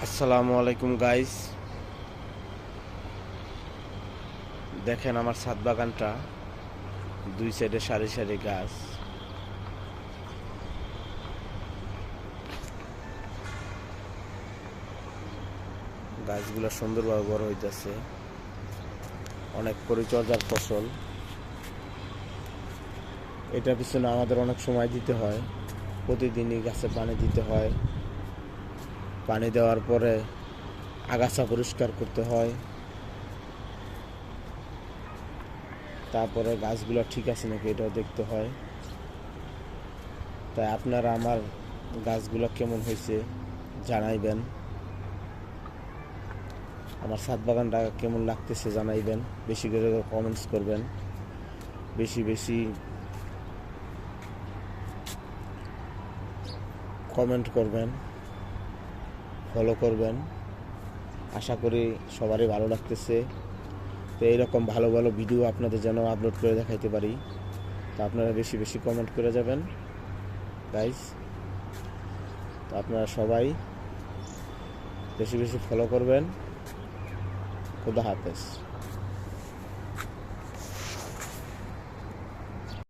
আসসালামু আলাইকুম গাইস, দেখেন আমার ছাদ বাগানটা। দুই সাইডে সারি সারি গাছ। গাছগুলো সুন্দরভাবে বড় হইতেছে। অনেক পরিচর্যার ফসল। এটার পিছনে আমাদের অনেক সময় দিতে হয়। প্রতিদিনই গাছে পানি দিতে হয়। পানি দেওয়ার পরে আগাছা পরিষ্কার করতে হয়। তারপরে গাছগুলো ঠিক আছে নাকি এটাও দেখতে হয়। তাই আপনারা আমার গাছগুলো কেমন হয়েছে জানাইবেন। আমার ছাদ বাগানটা কেমন লাগতেছে জানাইবেন। বেশি করে কমেন্টস করবেন, বেশি বেশি কমেন্ট করবেন, ফলো করবেন। আশা করি সবারই ভালো লাগতেছে। তো এইরকম ভালো ভালো ভিডিও আপনাদের যেন আপলোড করে দেখাইতে পারি। তো আপনারা বেশি বেশি কমেন্ট করে যাবেন গাইস। তো আপনারা সবাই বেশি বেশি ফলো করবেন। খুদা হাফেজ।